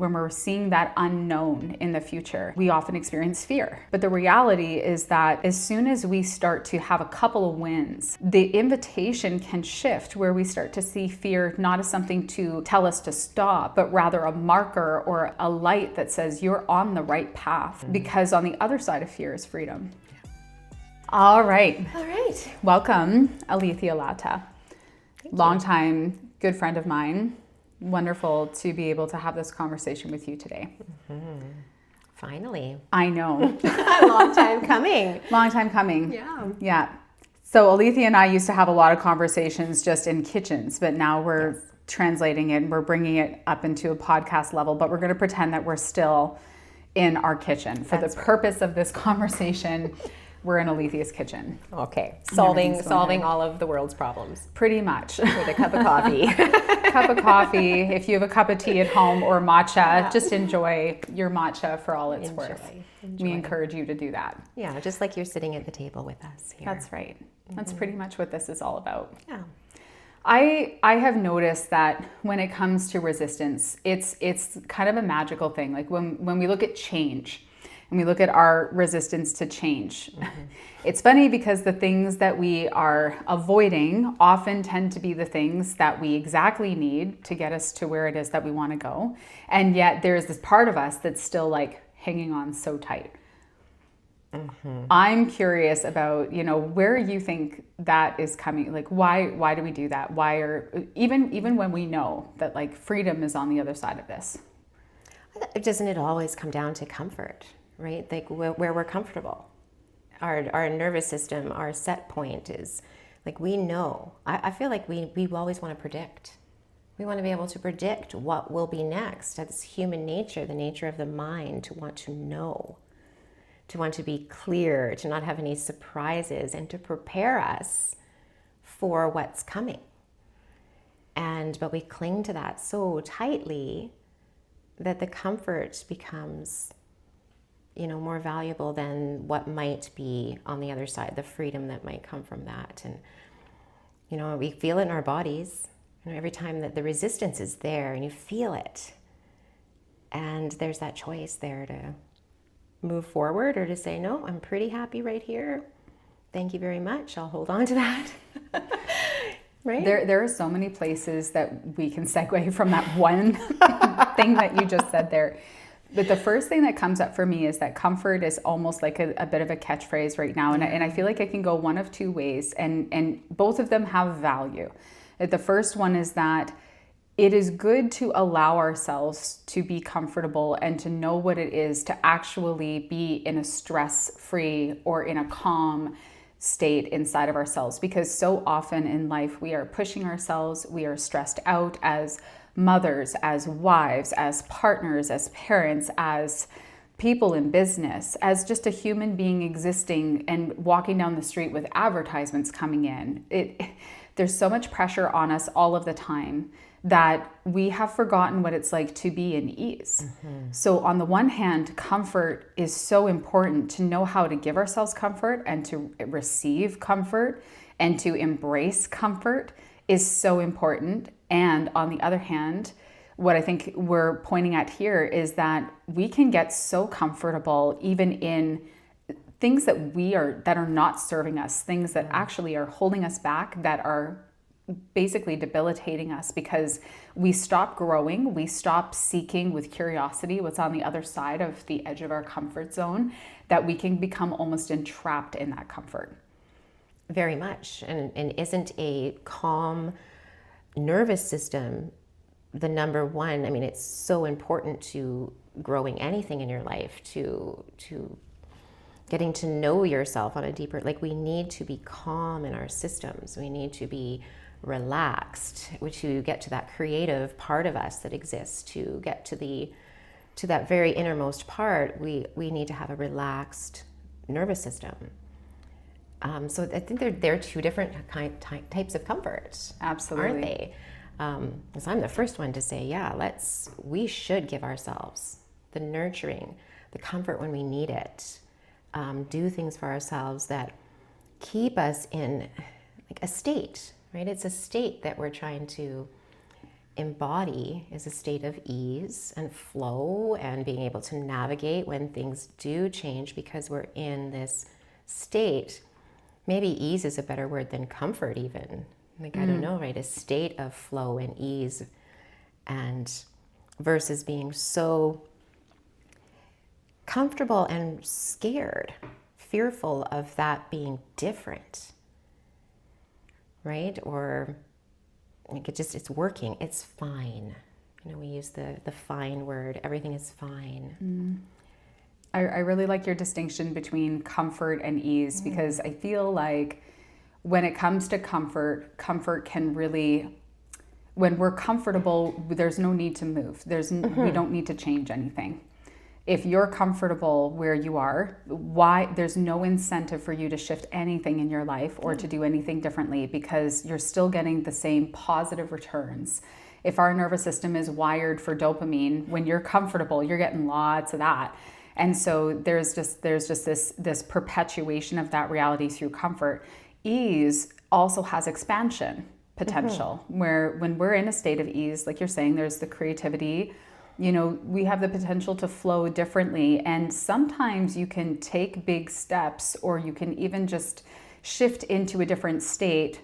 When we're seeing that unknown in the future, we often experience fear. But the reality is that as soon as we start to have a couple of wins, the invitation can shift where we start to see fear not as something to tell us to stop, but rather a marker or a light that says you're on the right path, because on the other side of fear is freedom. All right. Welcome, Alethea Latta. Longtime good friend of mine. Wonderful to be able to have this conversation with you today. Finally. I know. Long time coming. Long time coming. Yeah. So Alethea and I used to have a lot of conversations just in kitchens, but now we're translating it and we're bringing it up into a podcast level, but we're going to pretend that we're still in our kitchen. For the purpose of this conversation, we're in Alethea's kitchen. Okay. Solving all of the world's problems. Pretty much. With a cup of coffee. Cup of coffee. If you have a cup of tea at home or matcha, just enjoy your matcha for all it's worth. We encourage you to do that. Yeah, just like you're sitting at the table with us here. That's right. That's pretty much what this is all about. Yeah. I have noticed that when it comes to resistance, it's kind of a magical thing. Like when we look at change, and we look at our resistance to change. It's funny because the things that we are avoiding often tend to be the things that we exactly need to get us to where it is that we want to go. And yet there's this part of us that's still like hanging on so tight. I'm curious about, where you think that is coming. Like, why do we do that? Why are, even when we know that like freedom is on the other side of this? Doesn't it always come down to comfort? Right? Like where we're comfortable. Our nervous system, our set point is like, we know. I feel like we always want to predict. We want to be able to predict what will be next. That's human nature, the nature of the mind, to want to know, to want to be clear, to not have any surprises, and to prepare us for what's coming. But we cling to that so tightly that the comfort becomes more valuable than what might be on the other side, the freedom that might come from that. And, we feel it in our bodies. Every time that the resistance is there and you feel it, and there's that choice there to move forward or to say, no, I'm pretty happy right here. Thank you very much. I'll hold on to that. Right? There are so many places that we can segue from that one thing that you just said there. But the first thing that comes up for me is that comfort is almost like a bit of a catchphrase right now. And I feel like it can go one of two ways, and both of them have value. The first one is that it is good to allow ourselves to be comfortable and to know what it is to actually be in a stress-free or in a calm state inside of ourselves. Because so often in life, we are pushing ourselves, we are stressed out as mothers, as wives, as partners, as parents, as people in business, as just a human being existing and walking down the street with advertisements coming in. There's so much pressure on us all of the time that we have forgotten what it's like to be in ease. So on the one hand, comfort is so important. To know how to give ourselves comfort and to receive comfort and to embrace comfort is so important. And on the other hand, what I think we're pointing at here is that we can get so comfortable even in things that are not serving us, things that actually are holding us back, that are basically debilitating us, because we stop growing, we stop seeking with curiosity what's on the other side of the edge of our comfort zone, that we can become almost entrapped in that comfort. Very much. And isn't a calm nervous system the number one? I mean, it's so important to growing anything in your life, to getting to know yourself on a deeper, like, we need to be calm in our systems. We need to be relaxed, to get to that creative part of us that exists, to get to that very innermost part. We need to have a relaxed nervous system. So I think they're two different types of comfort. Absolutely. Aren't they? Because I'm the first one to say, we should give ourselves the nurturing, the comfort when we need it. Do things for ourselves that keep us in like a state, right? It's a state that we're trying to embody is a state of ease and flow and being able to navigate when things do change, because we're in this state. Maybe ease is a better word than comfort even. Like, I don't know, right? A state of flow and ease, and versus being so comfortable and scared, fearful of that being different, right? Or like it's working, it's fine. You know, we use the fine word, everything is fine. I really like your distinction between comfort and ease, because I feel like when it comes to comfort can really, when we're comfortable, there's no need to move. We don't need to change anything. If you're comfortable where you are, there's no incentive for you to shift anything in your life or to do anything differently, because you're still getting the same positive returns. If our nervous system is wired for dopamine, when you're comfortable, you're getting lots of that. And so there's just this perpetuation of that reality through comfort. Ease also has expansion potential, where when we're in a state of ease, like you're saying, there's the creativity. You know, we have the potential to flow differently. And sometimes you can take big steps, or you can even just shift into a different state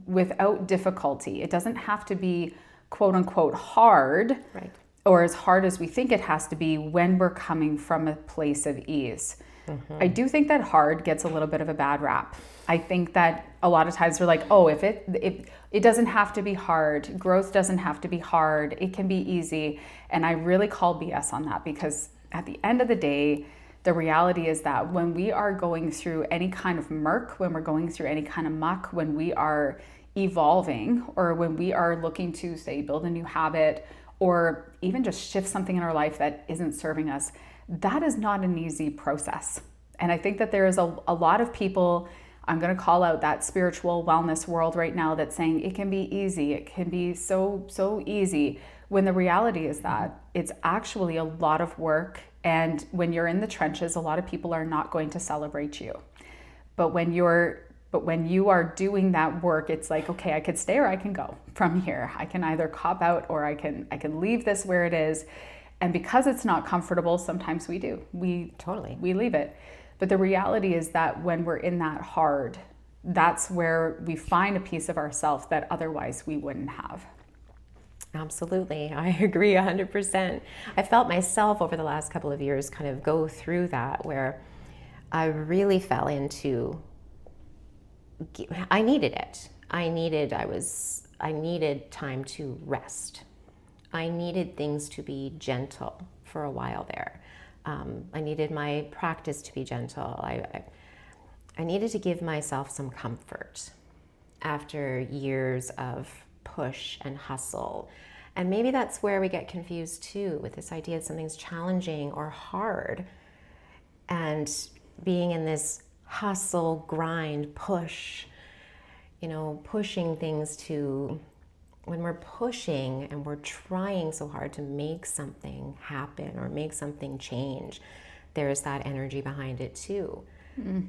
without difficulty. It doesn't have to be quote unquote hard, Right. or as hard as we think it has to be when we're coming from a place of ease. I do think that hard gets a little bit of a bad rap. I think that a lot of times we're like, oh, if it doesn't have to be hard, growth doesn't have to be hard, it can be easy. And I really call BS on that, because at the end of the day, the reality is that when we are going through any kind of murk, when we're going through any kind of muck, when we are evolving, or when we are looking to, say, build a new habit, or even just shift something in our life that isn't serving us, that is not an easy process. And I think that there is a lot of people, I'm going to call out that spiritual wellness world right now, that's saying it can be easy, it can be so easy, when the reality is that it's actually a lot of work. And when you're in the trenches, a lot of people are not going to celebrate you. But when you are doing that work, it's like, okay, I could stay or I can go from here. I can either cop out, or I can leave this where it is. And because it's not comfortable, sometimes we do. We leave it. But the reality is that when we're in that hard, that's where we find a piece of ourselves that otherwise we wouldn't have. Absolutely. I agree 100%. I felt myself over the last couple of years kind of go through that, where I really fell into, I needed it. I needed time to rest. I needed things to be gentle for a while there. I needed my practice to be gentle. I needed to give myself some comfort after years of push and hustle. And maybe that's where we get confused too, with this idea that something's challenging or hard, and being in this hustle, grind, push, pushing things to, when we're pushing and we're trying so hard to make something happen or make something change, there's that energy behind it too.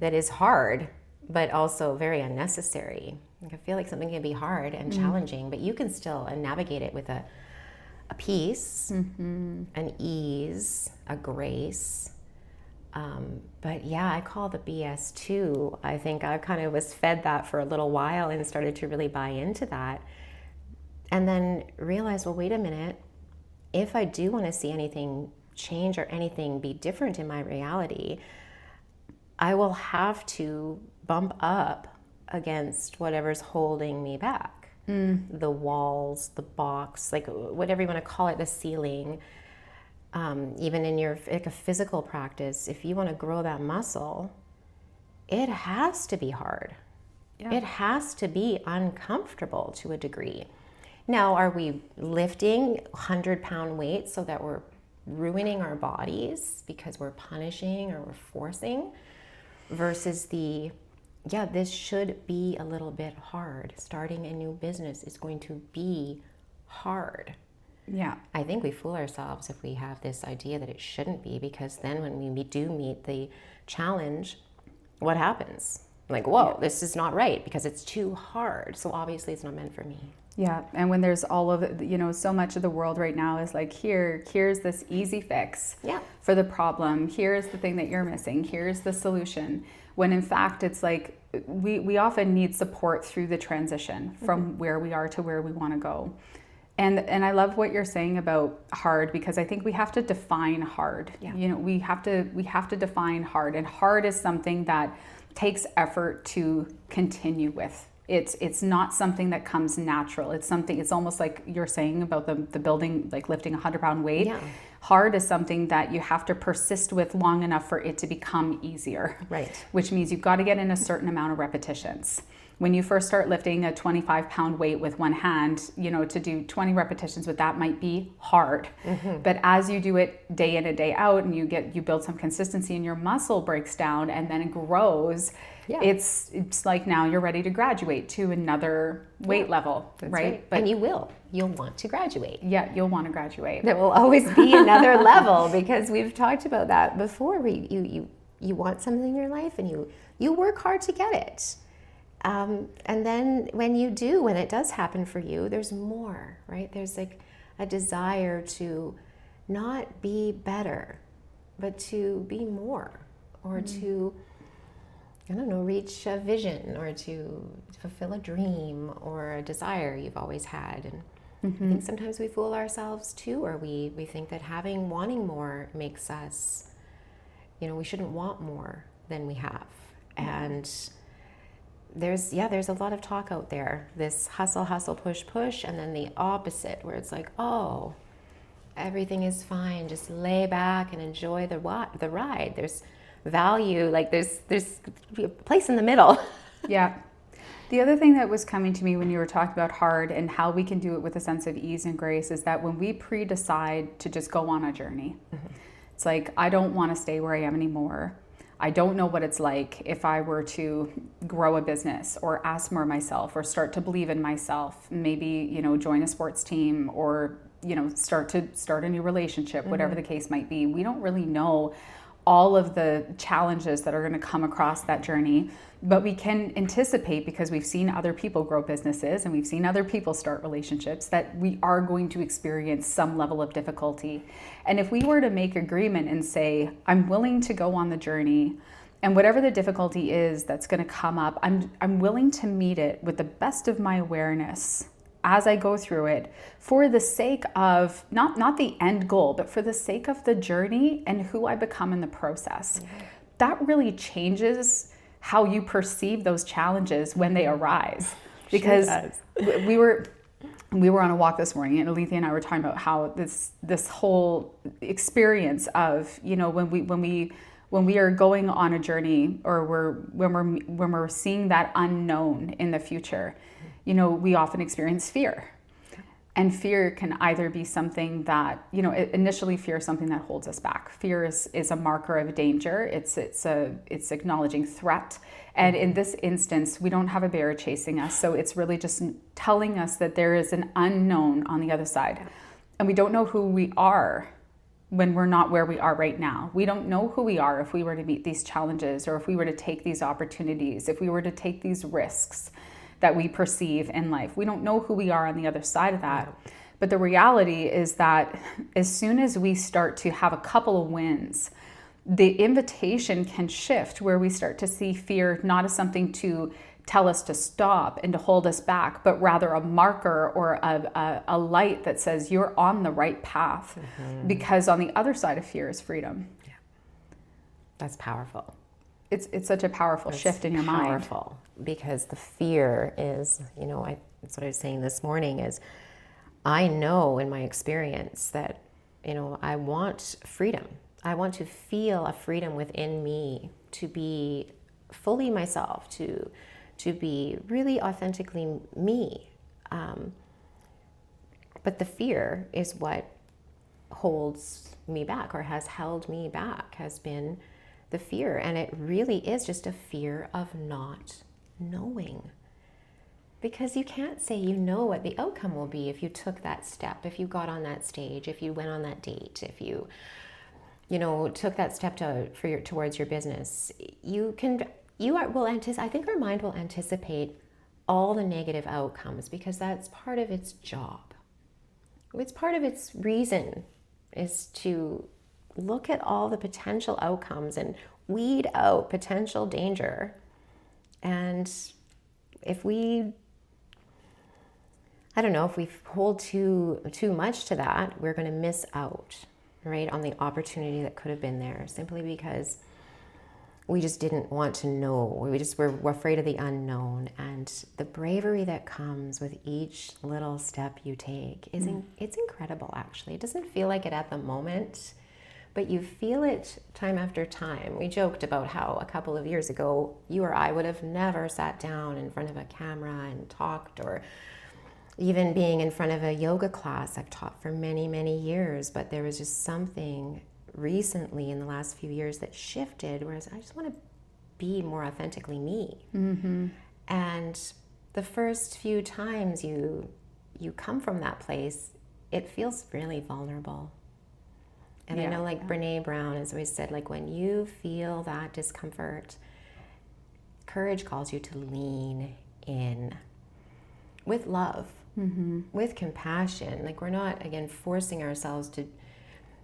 That is hard, but also very unnecessary. Like, I feel like something can be hard and challenging, but you can still navigate it with a peace, an ease, a grace. But yeah, I call the BS too. I think I kind of was fed that for a little while and started to really buy into that. And then realized, well, wait a minute. If I do want to see anything change or anything be different in my reality, I will have to bump up against whatever's holding me back. The walls, the box, like whatever you want to call it, the ceiling. Even in your a physical practice, if you want to grow that muscle, it has to be hard. Yeah. It has to be uncomfortable to a degree. Now, are we lifting 100-pound weights so that we're ruining our bodies because we're punishing or we're forcing? Versus this should be a little bit hard. Starting a new business is going to be hard. Yeah. I think we fool ourselves if we have this idea that it shouldn't be, because then when we do meet the challenge, what happens? like, whoa, this is not right because it's too hard. So obviously it's not meant for me. Yeah, and when there's all of it, so much of the world right now is like, here's this easy fix for the problem. Here's the thing that you're missing. Here's the solution. When in fact, it's like we often need support through the transition from where we are to where we want to go. And I love what you're saying about hard, because I think we have to define hard. Yeah. We have to define hard, and hard is something that takes effort to continue with. It's not something that comes natural. It's almost like you're saying about the building, like lifting 100-pound weight. Yeah. Hard is something that you have to persist with long enough for it to become easier. Right. Which means you've got to get in a certain amount of repetitions. When you first start lifting a 25-pound weight with one hand, to do 20 repetitions with that might be hard. But as you do it day in and day out, and you build some consistency, and your muscle breaks down and then it grows, it's like now you're ready to graduate to another weight level, right? But you'll want to graduate. Yeah, you'll want to graduate. There will always be another level, because we've talked about that before. You want something in your life, and you work hard to get it. And then when it does happen for you, there's more, right? There's like a desire to not be better, but to be more, or to, I don't know, reach a vision, or to fulfill a dream or a desire you've always had. And I think sometimes we fool ourselves too, or we think that wanting more makes us, we shouldn't want more than we have. And there's a lot of talk out there, this hustle, push, and then the opposite, where it's like, oh, everything is fine, just lay back and enjoy the ride. There's value, like there's a place in the middle. Yeah. The other thing that was coming to me when you were talking about hard and how we can do it with a sense of ease and grace is that when we pre-decide to just go on a journey, it's like, I don't want to stay where I am anymore. I don't know what it's like if I were to grow a business, or ask more of myself, or start to believe in myself, maybe, join a sports team, or, start a new relationship, whatever the case might be. We don't really know all of the challenges that are going to come across that journey, but we can anticipate, because we've seen other people grow businesses and we've seen other people start relationships, that we are going to experience some level of difficulty. And if we were to make agreement and say, I'm willing to go on the journey, and whatever the difficulty is that's going to come up, I'm willing to meet it with the best of my awareness as I go through it, for the sake of not the end goal, but for the sake of the journey and who I become in the process. That really changes how you perceive those challenges when they arise. Because we were on a walk this morning, and Alethea and I were talking about how this whole experience of, when we are going on a journey, or when we're seeing that unknown in the future, we often experience fear. And fear can either be something that, initially fear is something that holds us back. Fear is a marker of danger. It's acknowledging threat. And in this instance, we don't have a bear chasing us. So it's really just telling us that there is an unknown on the other side. And we don't know who we are when we're not where we are right now. We don't know who we are if we were to meet these challenges, or if we were to take these opportunities, if we were to take these risks that we perceive in life. We don't know who we are on the other side of that. But the reality is that as soon as we start to have a couple of wins, the invitation can shift, where we start to see fear not as something to tell us to stop and to hold us back, but rather a marker, or a light that says you're on the right path. Because on the other side of fear is freedom. Yeah. That's powerful. It's such a powerful shift in your mind. Powerful, because the fear is, that's what I was saying this morning, is I know in my experience that, I want freedom. I want to feel a freedom within me to be fully myself, to be really authentically me. But the fear is what holds me back, or has held me back, has been the fear. And it really is just a fear of not knowing. Because you can't say you know what the outcome will be if you took that step, if you got on that stage, if you went on that date, if you took that step towards your business. You can I think our mind will anticipate all the negative outcomes because that's part of its job. It's part of its reason is to look at all the potential outcomes and weed out potential danger. And if we hold too much to that, we're going to miss out, right, on the opportunity that could have been there simply because we just didn't want to know. We're afraid of the unknown. And the bravery that comes with each little step you take it's incredible, actually. It doesn't feel like it at the moment, but you feel it time after time. We joked about how a couple of years ago, you or I would have never sat down in front of a camera and talked, or even being in front of a yoga class. I've taught for many, many years, but there was just something recently in the last few years that shifted, whereas I just want to be more authentically me. Mm-hmm. And the first few times you come from that place, it feels really vulnerable. And I know, like Brene Brown has always said, like, when you feel that discomfort, courage calls you to lean in with love, with compassion. Like, we're not, again, forcing ourselves to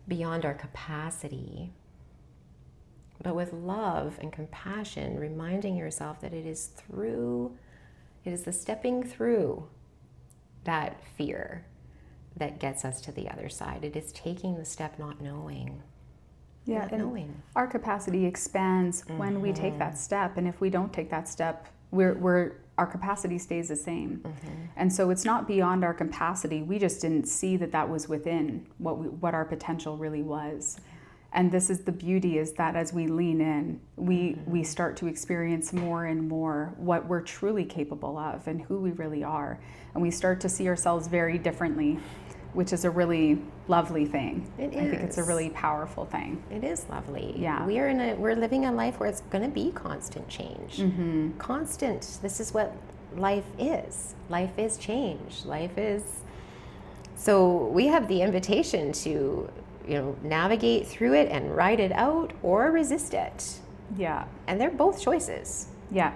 beyond our capacity, but with love and compassion, reminding yourself that it is the stepping through that fear that gets us to the other side. It is taking the step, not knowing. Yeah, and our capacity expands when we take that step, and if we don't take that step, our capacity stays the same. And so it's not beyond our capacity. We just didn't see that was within what our potential really was. And this is the beauty, is that as we lean in, we start to experience more and more what we're truly capable of and who we really are. And we start to see ourselves very differently, which is a really lovely thing. It is. I think it's a really powerful thing. It is lovely. Yeah. We're living a life where it's going to be constant change. Constant. This is what life is. Life is change. So we have the invitation to, navigate through it and ride it out or resist it. Yeah. And they're both choices. Yeah,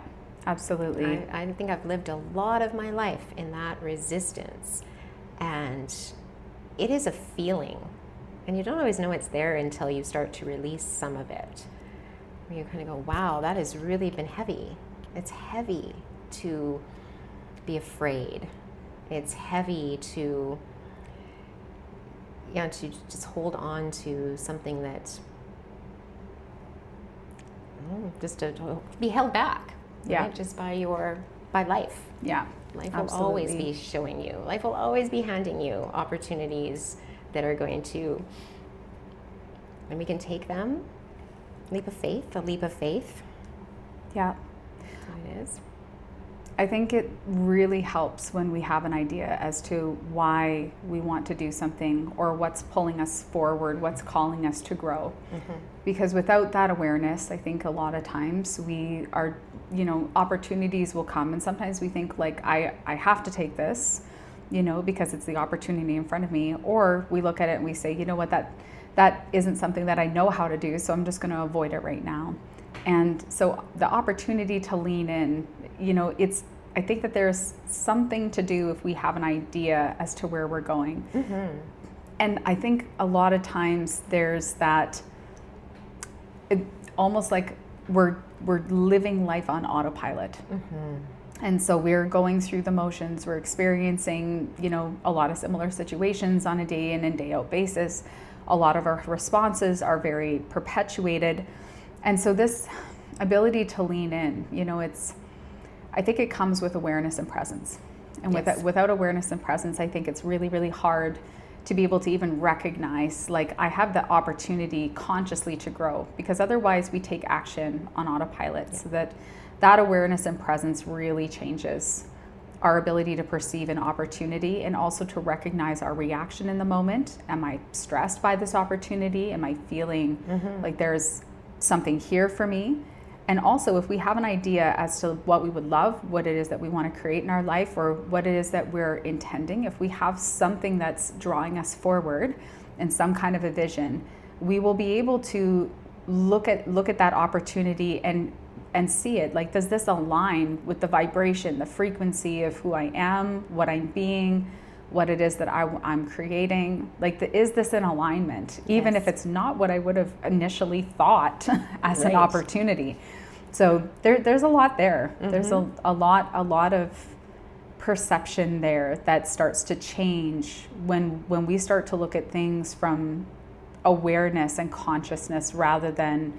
absolutely. I think I've lived a lot of my life in that resistance. And it is a feeling, and you don't always know it's there until you start to release some of it. You kind of go, wow, that has really been heavy. It's heavy to be afraid. It's heavy to just hold on to something that, just to be held back, right? Just by life. Yeah. Life will always be showing you. Life will always be handing you opportunities that are going to, and we can take them. A leap of faith. Yeah. That's what it is. I think it really helps when we have an idea as to why we want to do something, or what's pulling us forward, what's calling us to grow. Because without that awareness, I think a lot of times we are, opportunities will come, and sometimes we think like, I have to take this, because it's the opportunity in front of me. Or we look at it and we say, you know what, that isn't something that I know how to do, so I'm just going to avoid it right now. And so the opportunity to lean in, I think that there's something to do if we have an idea as to where we're going. And I think a lot of times there's that, almost like we're living life on autopilot. And so we're going through the motions, we're experiencing, a lot of similar situations on a day in and day out basis. A lot of our responses are very perpetuated. And so this ability to lean in, I think it comes with awareness and presence. And without awareness and presence, I think it's really, really hard to be able to even recognize, like, I have the opportunity consciously to grow, because otherwise we take action on autopilot. So that awareness and presence really changes our ability to perceive an opportunity, and also to recognize our reaction in the moment. Am I stressed by this opportunity? Am I feeling like there's something here for me? And also, if we have an idea as to what we would love, what it is that we want to create in our life, or what it is that we're intending, if we have something that's drawing us forward and some kind of a vision, we will be able to look at that opportunity and and see it. Like, does this align with the vibration, the frequency of who I am, what I'm being, what it is that I'm creating? Like, is this in alignment? Even if it's not what I would have initially thought as an opportunity. So there's a lot there. There's a lot of perception there that starts to change when we start to look at things from awareness and consciousness rather than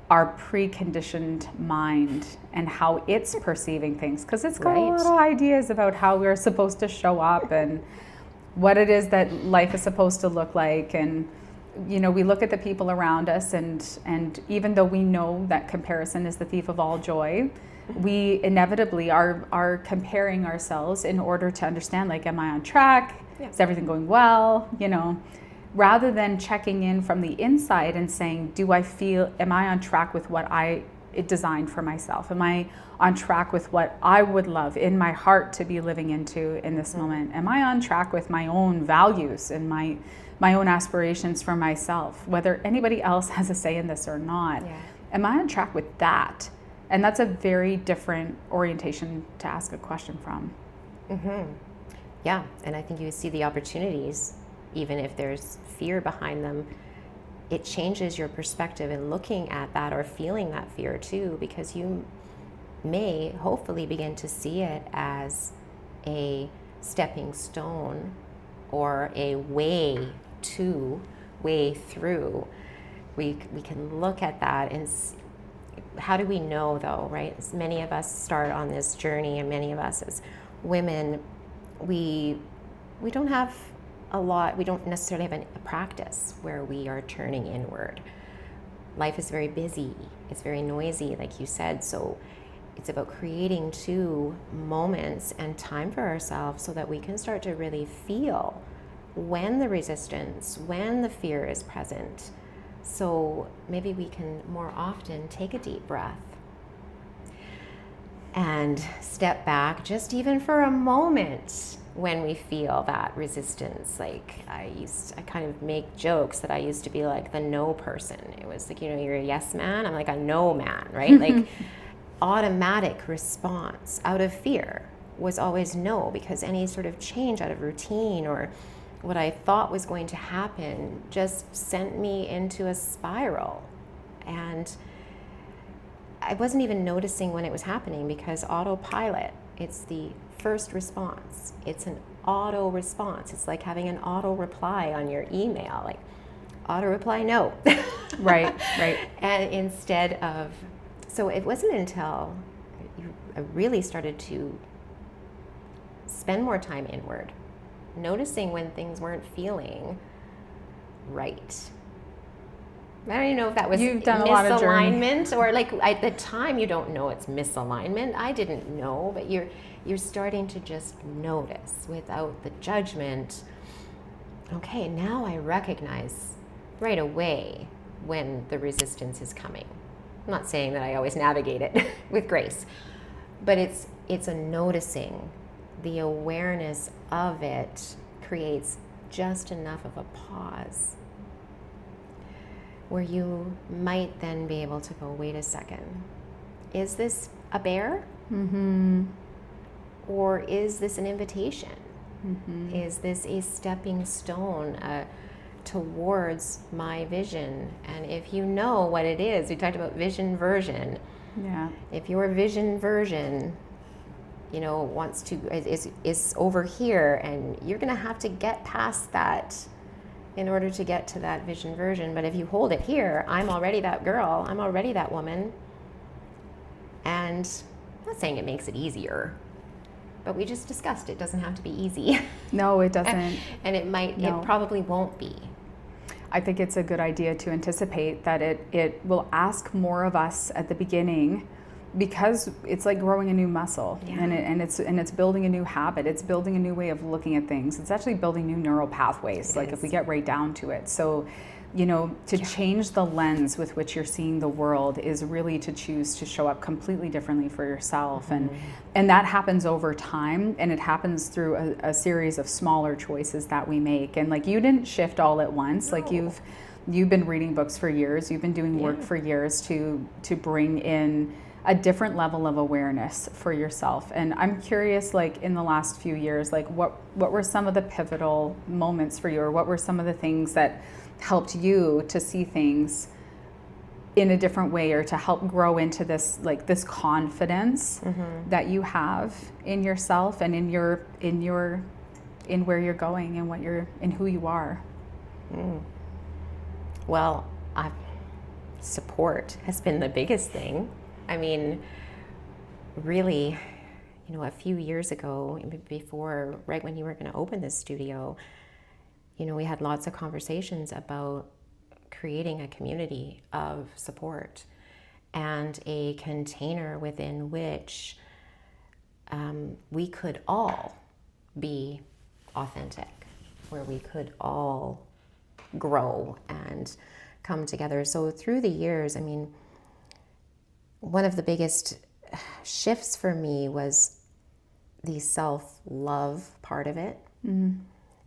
our preconditioned mind and how it's perceiving things, because it's got a lot of ideas about how we're supposed to show up and what it is that life is supposed to look like. And you know, we look at the people around us, and even though we know that comparison is the thief of all joy, we inevitably are comparing ourselves in order to understand, like, am I on track? Is everything going well? You know, rather than checking in from the inside and saying, am I on track with what I designed for myself? Am I on track with what I would love in my heart to be living into in this moment? Am I on track with my own values and my own aspirations for myself, whether anybody else has a say in this or not? Am I on track with that? And that's a very different orientation to ask a question from. Yeah, and I think you see the opportunities, even if there's fear behind them. It changes your perspective in looking at that or feeling that fear too, because you may hopefully begin to see it as a stepping stone or a way through. We can look at that and how do we know though, right? Many of us start on this journey, and many of us as women, we don't have a lot, we don't necessarily have a practice where we are turning inward. Life is very busy, it's very noisy, like you said, so it's about creating two moments and time for ourselves so that we can start to really feel when the resistance, when the fear is present. So maybe we can more often take a deep breath and step back just even for a moment when we feel that resistance. Like I kind of make jokes that I used to be like the no person. It was like, you know, you're a yes man, I'm like a no man, right? Like automatic response out of fear was always no, because any sort of change out of routine or what I thought was going to happen just sent me into a spiral. And I wasn't even noticing when it was happening, because autopilot, it's the first response. It's an auto response. It's like having an auto reply on your email, like auto reply no. Right. And instead of, so it wasn't until I really started to spend more time inward, noticing when things weren't feeling right. I don't even know if that was misalignment or like at the time you don't know it's misalignment. I didn't know, but you're starting to just notice without the judgment. Okay, now I recognize right away when the resistance is coming. I'm not saying that I always navigate it with grace, but it's a noticing. The awareness of it creates just enough of a pause where you might then be able to go, wait a second, is this a bear? Or is this an invitation? Is this a stepping stone towards my vision? And if you know what it is, we talked about vision version. Yeah. If your vision version, you know, wants to, is over here, and you're going to have to get past that in order to get to that vision version. But if you hold it here, I'm already that girl, I'm already that woman. And I'm not saying it makes it easier, but we just discussed it doesn't have to be easy. No, it doesn't. And it probably won't be. I think it's a good idea to anticipate that it will ask more of us at the beginning, because it's like growing a new muscle, and it's building a new habit. It's building a new way of looking at things. It's actually building new neural pathways, if we get right down to it. So, you know, to change the lens with which you're seeing the world is really to choose to show up completely differently for yourself. And that happens over time, and it happens through a series of smaller choices that we make. And like, you didn't shift all at once. No. Like you've been reading books for years. You've been doing work for years to bring in a different level of awareness for yourself. And I'm curious, like in the last few years, like what were some of the pivotal moments for you, or what were some of the things that helped you to see things in a different way, or to help grow into this, like this confidence that you have in yourself and in where you're going and in who you are? Well, support has been the biggest thing. I mean, really, a few years ago, before, right when you were going to open this studio, we had lots of conversations about creating a community of support and a container within which we could all be authentic, where we could all grow and come together. So through the years, I mean, one of the biggest shifts for me was the self-love part of it.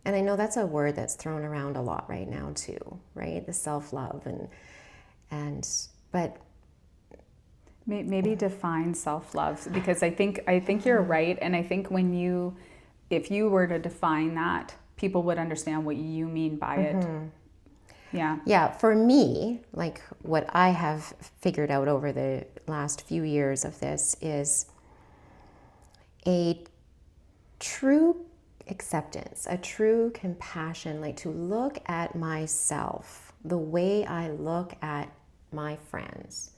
And I know that's a word that's thrown around a lot right now too, right? The self-love but maybe define self-love, because I think you're right. And I think if you were to define that, people would understand what you mean by it. Yeah. For me, like what I have figured out over the last few years of this is a true acceptance, a true compassion, like to look at myself the way I look at my friends,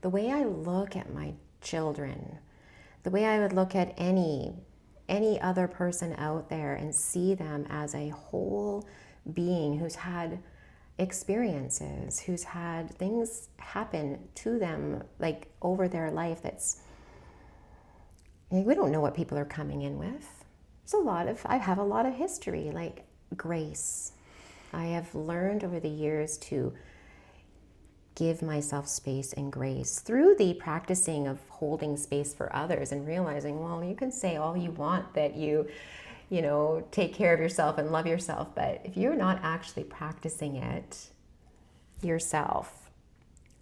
the way I look at my children, the way I would look at any other person out there and see them as a whole being who's had experiences, who's had things happen to them like over their life we don't know what people are coming in with. I have a lot of history, like grace. I have learned over the years to give myself space and grace through the practicing of holding space for others and realizing, well, you can say all you want that you take care of yourself and love yourself, but if you're not actually practicing it yourself.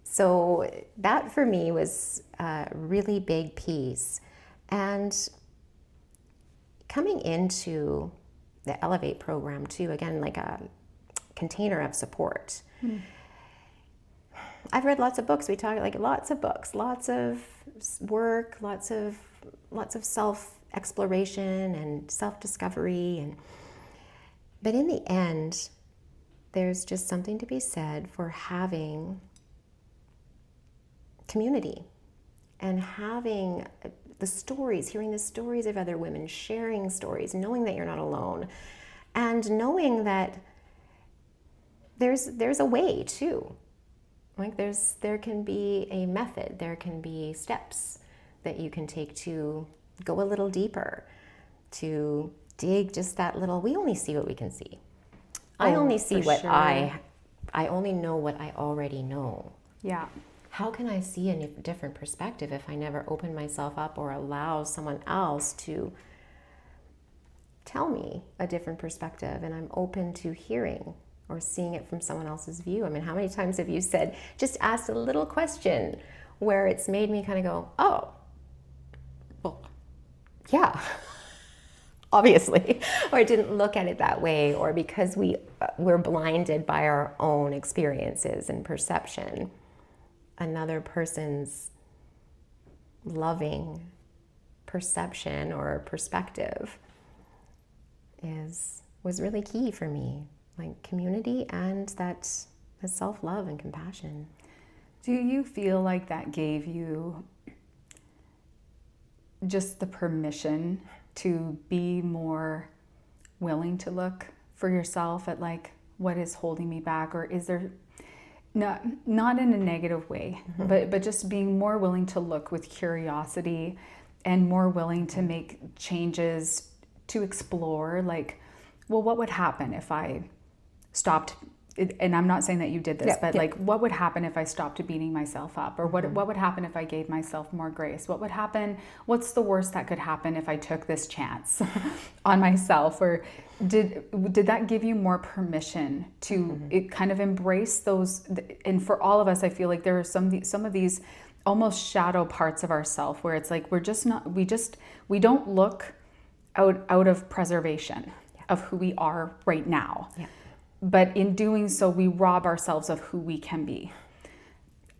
So that for me was a really big piece. And coming into the Elevate program too, again, like a container of support. I've read lots of books. We talk like lots of books, lots of work, lots of self-exploration and self-discovery. But in the end, there's just something to be said for having community and having hearing the stories of other women, sharing stories, knowing that you're not alone, and knowing that there's a way too. Like there can be a method, there can be steps that you can take to go a little deeper, to dig just that little. We only see what we can see. I only see what sure. I only know what I already know. Yeah. How can I see a different perspective if I never open myself up or allow someone else to tell me a different perspective, and I'm open to hearing or seeing it from someone else's view? I mean, how many times have you just asked a little question where it's made me kind of go, oh, well, yeah, obviously, or I didn't look at it that way, or because we're blinded by our own experiences and perception, another person's loving perception or perspective was really key for me, like community and that self-love and compassion. Do you feel like that gave you just the permission to be more willing to look for yourself at like what is holding me back, or is there not in a negative way, but just being more willing to look with curiosity and more willing to make changes, to explore like, well, what would happen if I stopped? And I'm not saying that you did this, like what would happen if I stopped beating myself up, or what would happen if I gave myself more grace? What would happen? What's the worst that could happen if I took this chance on myself? Or did that give you more permission to it kind of embrace those? And for all of us, I feel like there are some of these almost shadow parts of ourselves where it's like we don't look out of preservation of who we are right now. Yeah. But in doing so, we rob ourselves of who we can be.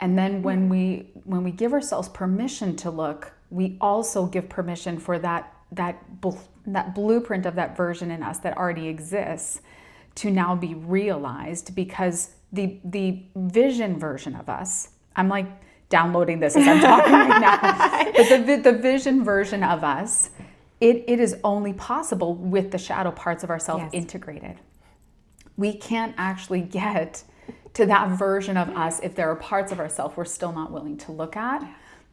And then when we give ourselves permission to look, we also give permission for that blueprint of that version in us that already exists to now be realized, because the vision version of us, I'm like downloading this as I'm talking right now, but the vision version of us, it is only possible with the shadow parts of ourselves integrated. We can't actually get to that version of us if there are parts of ourselves we're still not willing to look at,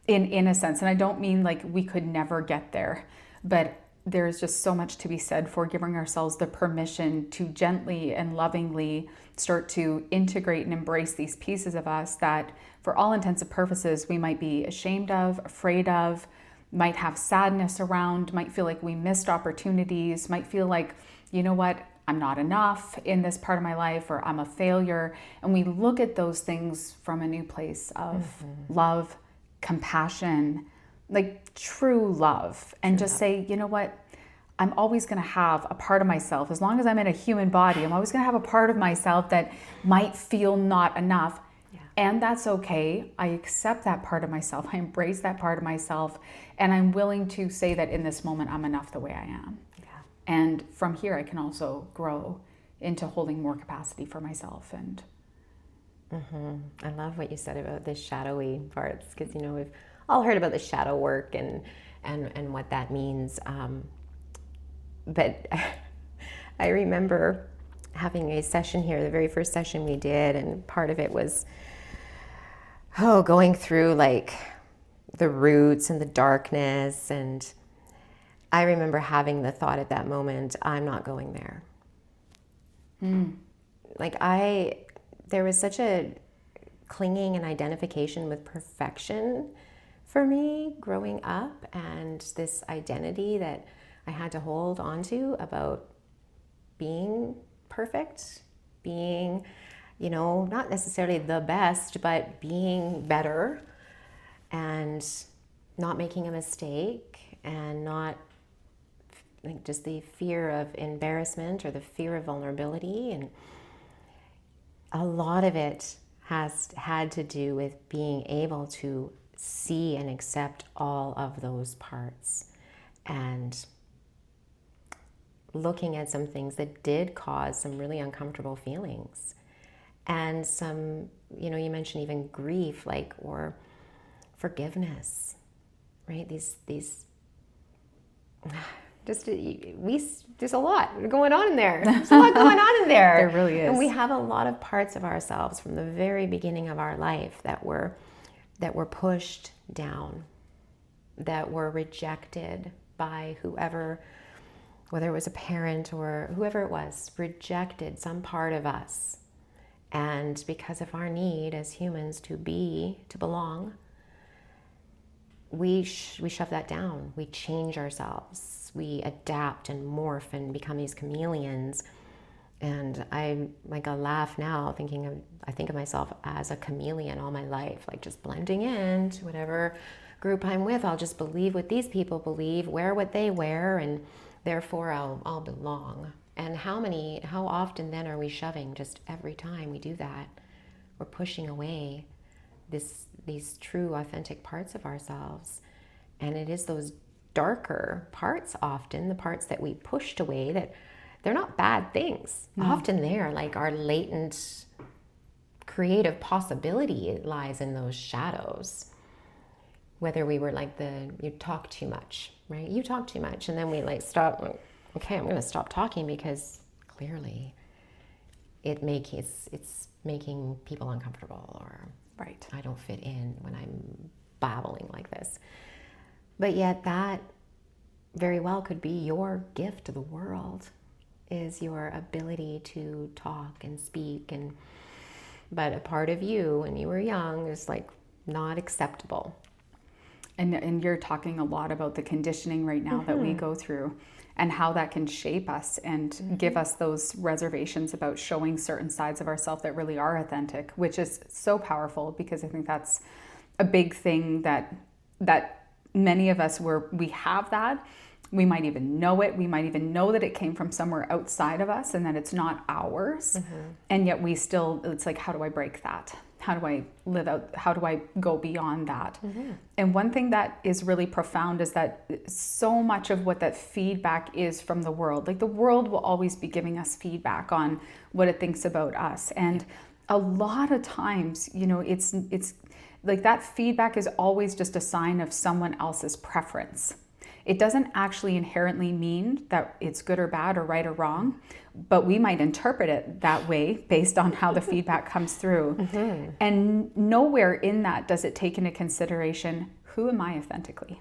in a sense. And I don't mean like we could never get there, but there's just so much to be said for giving ourselves the permission to gently and lovingly start to integrate and embrace these pieces of us that, for all intents and purposes, we might be ashamed of, afraid of, might have sadness around, might feel like we missed opportunities, might feel like, you know what, I'm not enough in this part of my life, or I'm a failure. And we look at those things from a new place of love, compassion, like true love, and just say, you know what, I'm always going to have a part of myself, as long as I'm in a human body, I'm always going to have a part of myself that might feel not enough. And that's okay. I accept that part of myself. I embrace that part of myself. And I'm willing to say that in this moment, I'm enough the way I am. And from here, I can also grow into holding more capacity for myself. And I love what you said about the shadowy parts, because, you know, we've all heard about the shadow work and what that means. But I remember having a session here, the very first session we did, and part of it was going through like the roots and the darkness. And I remember having the thought at that moment, I'm not going there. Like there was such a clinging and identification with perfection for me growing up, and this identity that I had to hold onto about being perfect, being, you know, not necessarily the best, but being better, and not making a mistake, and not like just the fear of embarrassment or the fear of vulnerability. And a lot of it has had to do with being able to see and accept all of those parts, and looking at some things that did cause some really uncomfortable feelings, and some, you know, you mentioned even grief, like, or forgiveness, right? These just there's a lot going on in there. There's a lot going on in there. There really is. And we have a lot of parts of ourselves from the very beginning of our life that were pushed down, that were rejected by whoever, whether it was a parent or whoever it was, rejected some part of us. And because of our need as humans to belong, we shove that down. We change ourselves. We adapt and morph and become these chameleons. And I laugh now I think of myself as a chameleon all my life, like just blending in to whatever group I'm with. I'll just believe what these people believe, wear what they wear, and therefore I'll belong. And how often then are we shoving, just every time we do that? We're pushing away these true, authentic parts of ourselves. And it is those darker parts often, the parts that we pushed away, that they're not bad things. Often they're like our latent creative possibility. It lies in those shadows. Whether we were like you talk too much, right? You talk too much. And then we like stop, okay, I'm going to stop talking because clearly it's making people uncomfortable, or right, I don't fit in when I'm babbling like this. But yet that very well could be your gift to the world, is your ability to talk and speak. But a part of you when you were young is like not acceptable. And you're talking a lot about the conditioning right now that we go through, and how that can shape us and give us those reservations about showing certain sides of ourselves that really are authentic, which is so powerful, because I think that's a big thing that many of us we have that. We might even know it. We might even know that it came from somewhere outside of us and that it's not ours. And yet it's like, how do I break that? How do I live out? How do I go beyond that? And one thing that is really profound is that so much of what that feedback is from the world, like the world will always be giving us feedback on what it thinks about us. And a lot of times, it's like that feedback is always just a sign of someone else's preference. It doesn't actually inherently mean that it's good or bad or right or wrong, but we might interpret it that way based on how the feedback comes through. And nowhere in that does it take into consideration, who am I authentically?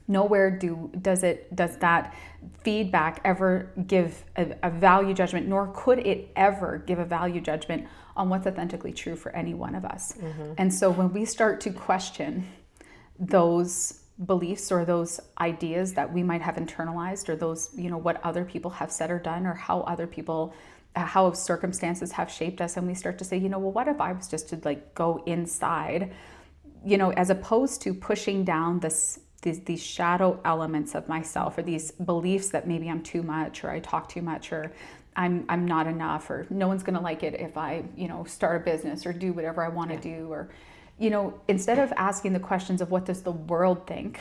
Nowhere does that feedback ever give a value judgment, nor could it ever give a value judgment on what's authentically true for any one of us. And so when we start to question those beliefs or those ideas that we might have internalized, or those, what other people have said or done, or how circumstances have shaped us, and we start to say, well, what if I was just to like go inside, as opposed to pushing down these shadow elements of myself, or these beliefs that maybe I'm too much, or I talk too much, or I'm not enough, or no one's going to like it if I, start a business or do whatever I want to do, or instead of asking the questions of what does the world think,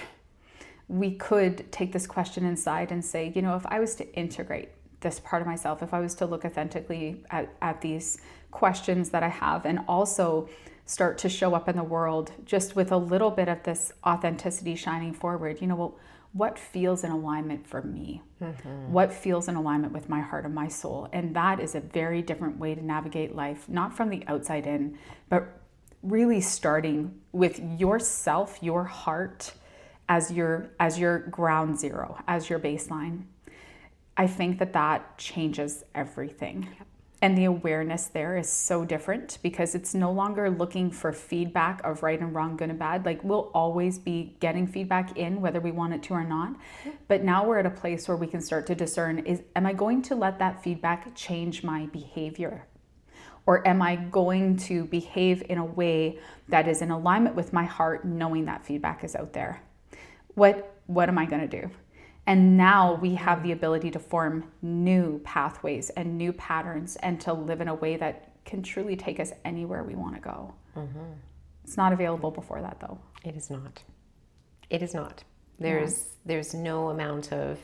we could take this question inside and say, if I was to integrate this part of myself, if I was to look authentically at these questions that I have, and also start to show up in the world just with a little bit of this authenticity shining forward, well, what feels in alignment for me? What feels in alignment with my heart and my soul? And that is a very different way to navigate life, not from the outside in, but really starting with yourself, your heart as your ground zero, as your baseline. I think that changes everything. And the awareness there is so different, because it's no longer looking for feedback of right and wrong, good and bad. Like, we'll always be getting feedback in, whether we want it to or not. But now we're at a place where we can start to discern, am I going to let that feedback change my behavior? Or am I going to behave in a way that is in alignment with my heart, knowing that feedback is out there? What am I going to do? And now we have the ability to form new pathways and new patterns, and to live in a way that can truly take us anywhere we want to go. It's not available before that, though. It is not. It is not. There's no amount of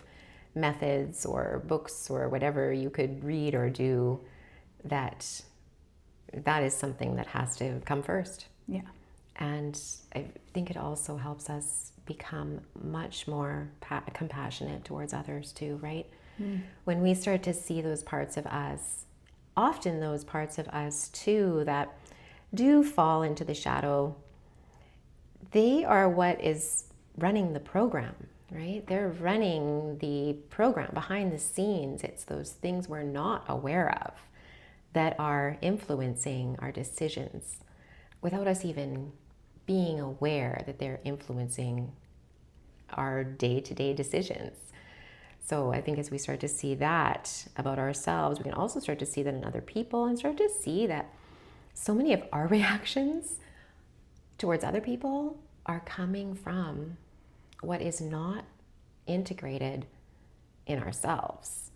methods or books or whatever you could read or do that is something that has to come first. Yeah. And I think it also helps us become much more compassionate towards others too, right? When we start to see those parts of us, often those parts of us too that do fall into the shadow, they are what is running the program, right? They're running the program behind the scenes. It's those things we're not aware of that are influencing our decisions without us even being aware that they're influencing our day-to-day decisions. So I think as we start to see that about ourselves, we can also start to see that in other people, and start to see that so many of our reactions towards other people are coming from what is not integrated in ourselves.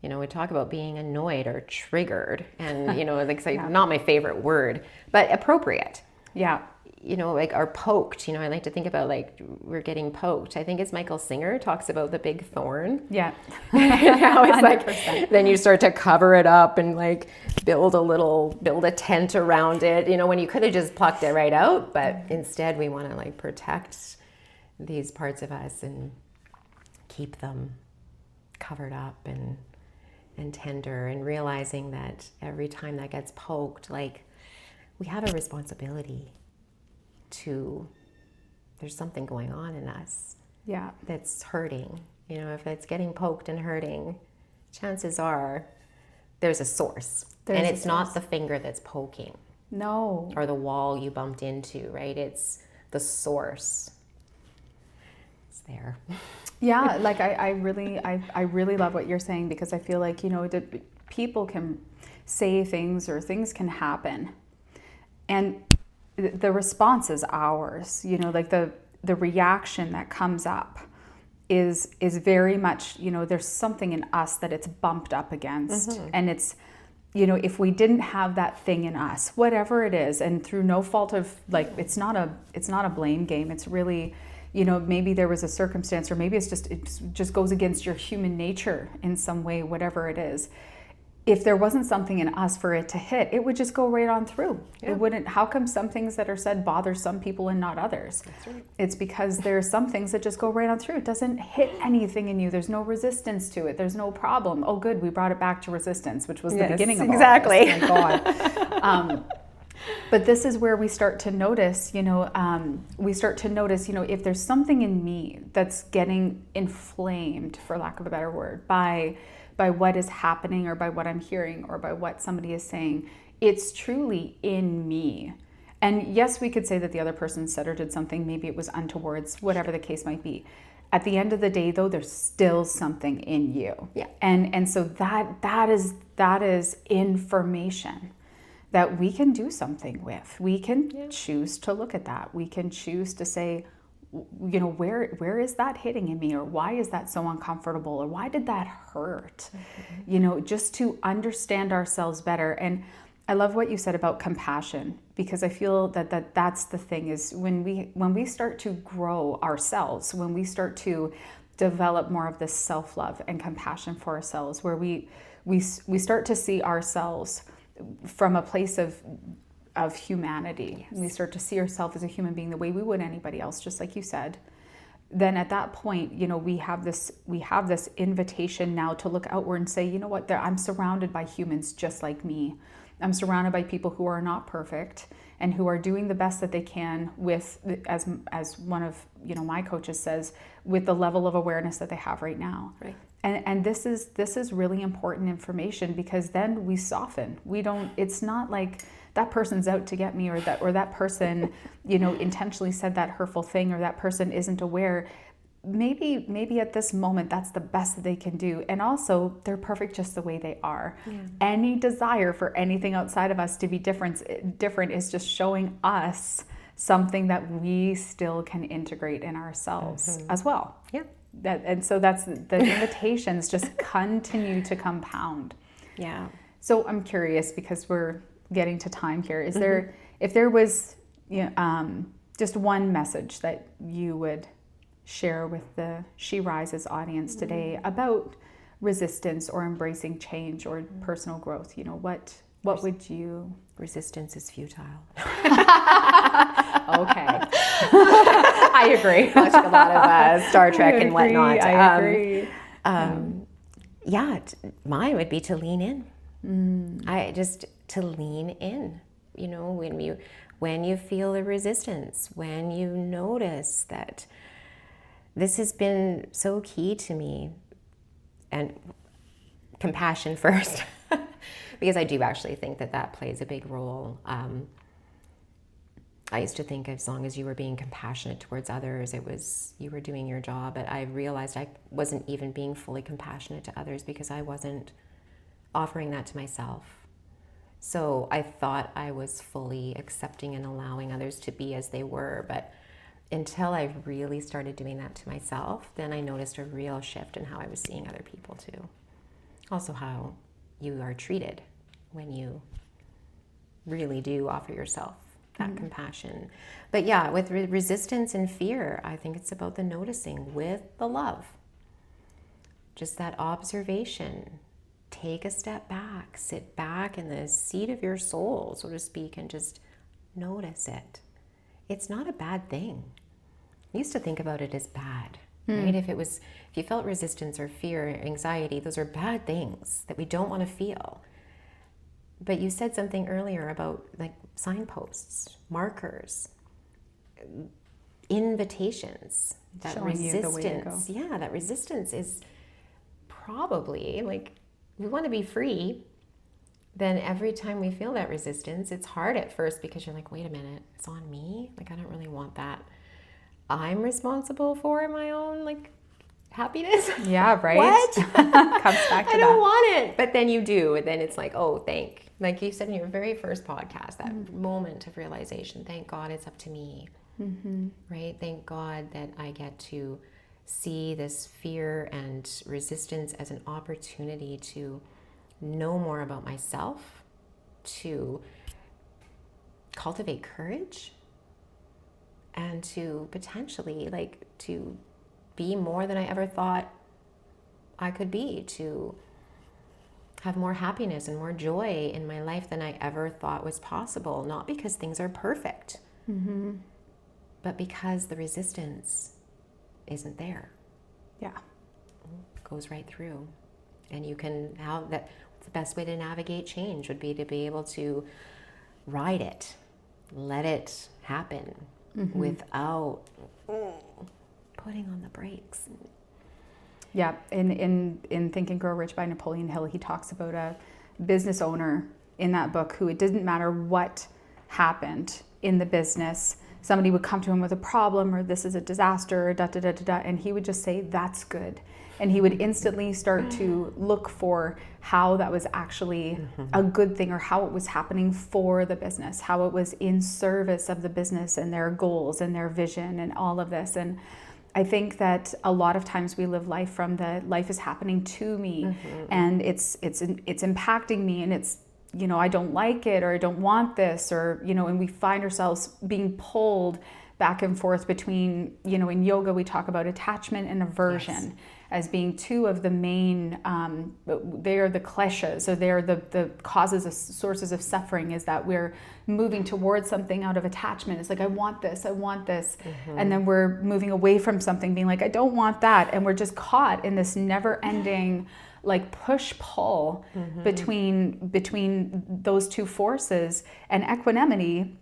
We talk about being annoyed or triggered, and, not my favorite word, but appropriate. Yeah. Or poked. I like to think about we're getting poked. I think it's Michael Singer talks about the big thorn. Yeah. How it's then you start to cover it up and build a tent around it, when you could have just plucked it right out, but instead we want to protect these parts of us and keep them covered up and tender, and realizing that every time that gets poked, we have a responsibility to, there's something going on in us that's hurting. If it's getting poked and hurting, chances are there's a source. And it's not the finger that's poking. No. Or the wall you bumped into, right? It's the source. It's there. Yeah, I really love what you're saying, because I feel like, people can say things, or things can happen, and the response is ours, like the reaction that comes up is very much, there's something in us that it's bumped up against. And it's, if we didn't have that thing in us, whatever it is, and through no fault of, like, it's not a blame game. It's really, maybe there was a circumstance, or maybe it just goes against your human nature in some way, whatever it is. If there wasn't something in us for it to hit, it would just go right on through. Yeah. It wouldn't. How come some things that are said bother some people and not others? That's right. It's because there are some things that just go right on through. It doesn't hit anything in you. There's no resistance to it. There's no problem. Oh, good. We brought it back to resistance, which was the beginning of exactly. all this. Thank God. But this is where we start to notice, if there's something in me that's getting inflamed, for lack of a better word, by what is happening, or by what I'm hearing, or by what somebody is saying, it's truly in me. And yes, we could say that the other person said or did something, maybe it was untowards, whatever the case might be. At the end of the day, though, there's still something in you. Yeah. And so that is information that we can do something with. We can choose to look at that. We can choose to say, where is that hitting in me, or why is that so uncomfortable, or why did that hurt? Just to understand ourselves better. And I love what you said about compassion, because I feel that's the thing, is when we start to grow ourselves, when we start to develop more of this self-love and compassion for ourselves, where we start to see ourselves from a place of humanity. Yes. We start to see ourselves as a human being the way we would anybody else, just like you said. Then at that point, we have this invitation now to look outward and say, you know what, I'm surrounded by humans just like me. I'm surrounded by people who are not perfect and who are doing the best that they can with, as one of my coaches says, with the level of awareness that they have right now. Right. And this is really important information, because then we soften. It's not like that person's out to get me, or that person, intentionally said that hurtful thing, or that person isn't aware. Maybe at this moment that's the best that they can do. And also, they're perfect just the way they are. Yeah. Any desire for anything outside of us to be different is just showing us something that we still can integrate in ourselves as well. Yeah. So that's the invitations just continue to compound. Yeah. So I'm curious, because we're getting to time here. Is there, if there was just one message that you would share with the She Rises audience today about resistance, or embracing change, or personal growth, what would you? Resistance is futile. Okay. I agree. Watched a lot of Star Trek and whatnot. I agree. Mine would be to lean in. To lean in. When you feel the resistance, when you notice that this has been so key to me, and compassion first, because I do actually think that plays a big role. I used to think as long as you were being compassionate towards others, you were doing your job. But I realized I wasn't even being fully compassionate to others, because I wasn't offering that to myself. So I thought I was fully accepting and allowing others to be as they were. But until I really started doing that to myself, then I noticed a real shift in how I was seeing other people too. Also how you are treated when you really do offer yourself that compassion. But yeah, with resistance and fear, I think it's about the noticing with the love. Just that observation. Take a step back, sit back in the seat of your soul, so to speak, and just notice it. It's not a bad thing. I used to think about it as bad, right? If you felt resistance or fear, anxiety, those are bad things that we don't want to feel. But you said something earlier about like signposts, markers, invitations, that showing resistance. You the way to go. Yeah, that resistance is probably like, we want to be free. Then every time we feel that resistance, it's hard at first, because you're like, wait a minute, it's on me? Like, I don't really want that. I'm responsible for my own happiness? Yeah, right. What? Comes back to I don't that. want it. But then you do. And then it's like, oh, like you said in your very first podcast, that moment of realization, thank God it's up to me. Right? Thank God that I get to see this fear and resistance as an opportunity to know more about myself, to cultivate courage, and to potentially to be more than I ever thought I could be, to have more happiness and more joy in my life than I ever thought was possible. Not because things are perfect, but because the resistance isn't there. Yeah. It goes right through. And you can, the best way to navigate change would be to be able to ride it, let it happen without putting on the brakes. Yeah, in Think and Grow Rich by Napoleon Hill, he talks about a business owner in that book who, it didn't matter what happened in the business, somebody would come to him with a problem or this is a disaster, or and he would just say, that's good. And he would instantly start to look for how that was actually a good thing, or how it was happening for the business, how it was in service of the business and their goals and their vision and all of this. And I think that a lot of times we live life from the life is happening to me and it's impacting me, and it's, you know, I don't like it, or I don't want this, or, you know, and we find ourselves being pulled back and forth between, you know, in yoga we talk about attachment and aversion as being two of the main, they're the kleshas, or they're the causes of sources of suffering, is that we're moving towards something out of attachment. It's like, I want this. And then we're moving away from something being like, I don't want that. And we're just caught in this never ending like push-pull between those two forces. And equanimity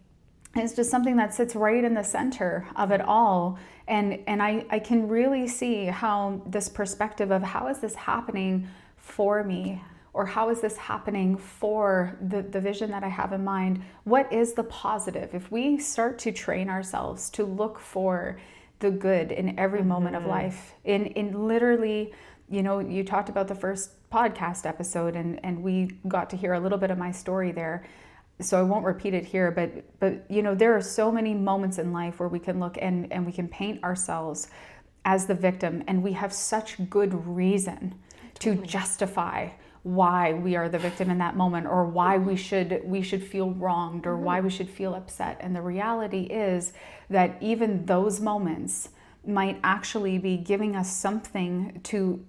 is just something that sits right in the center of it all. And I can really see how this perspective of how is this happening for me, or how is this happening for the vision that I have in mind? What is the positive? If we start to train ourselves to look for the good in every moment of life, in literally, you know, you talked about the first podcast episode, and we got to hear a little bit of my story there. So I won't repeat it here, but you know, there are so many moments in life where we can look and we can paint ourselves as the victim, and we have such good reason to justify why we are the victim in that moment, or why we should feel wronged, or why we should feel upset. And the reality is that even those moments might actually be giving us something to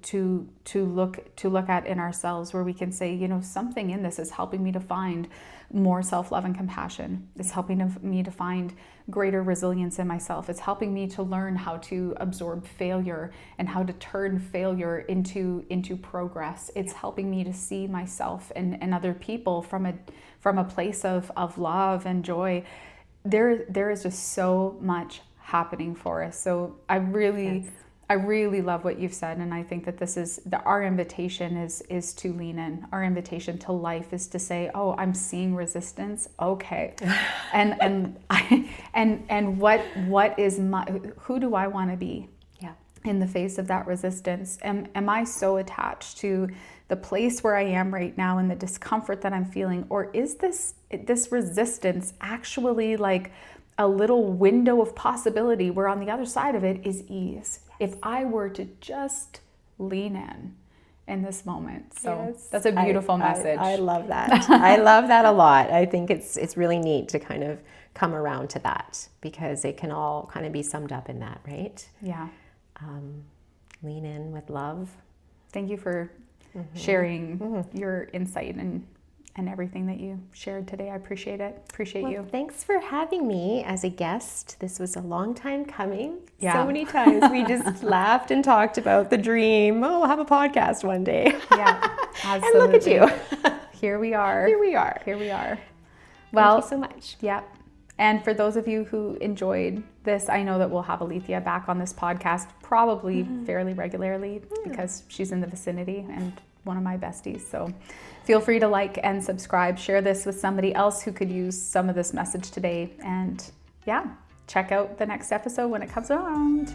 look at in ourselves, where we can say, you know, something in this is helping me to find more self-love and compassion. It's helping me to find greater resilience in myself. It's helping me to learn how to absorb failure and how to turn failure into progress. It's helping me to see myself and other people from a place of love and joy. There is just so much happening for us. So I really love what you've said, and I think that this is our invitation is to lean in. Our invitation to life is to say, oh, I'm seeing resistance, okay, and what is who do I want to be in the face of that resistance? Am I so attached to the place where I am right now and the discomfort that I'm feeling, or is this resistance actually like a little window of possibility where on the other side of it is ease? If I were to just lean in this moment. So that's a beautiful message. I love that. I love that a lot. I think it's really neat to kind of come around to that, because it can all kind of be summed up in that, right? Yeah. Lean in with love. Thank you for sharing your insight and everything that you shared today. I appreciate it. Appreciate you. Thanks for having me as a guest. This was a long time coming. Yeah. So many times we just laughed and talked about the dream. Oh, we'll have a podcast one day. Yeah, absolutely. And look at you. Here we are. Here we are. Here we are. Well, thank you so much. Yeah. And for those of you who enjoyed this, I know that we'll have Alethea back on this podcast probably fairly regularly because she's in the vicinity and one of my besties. So feel free to like and subscribe, share this with somebody else who could use some of this message today. And yeah, check out the next episode when it comes around.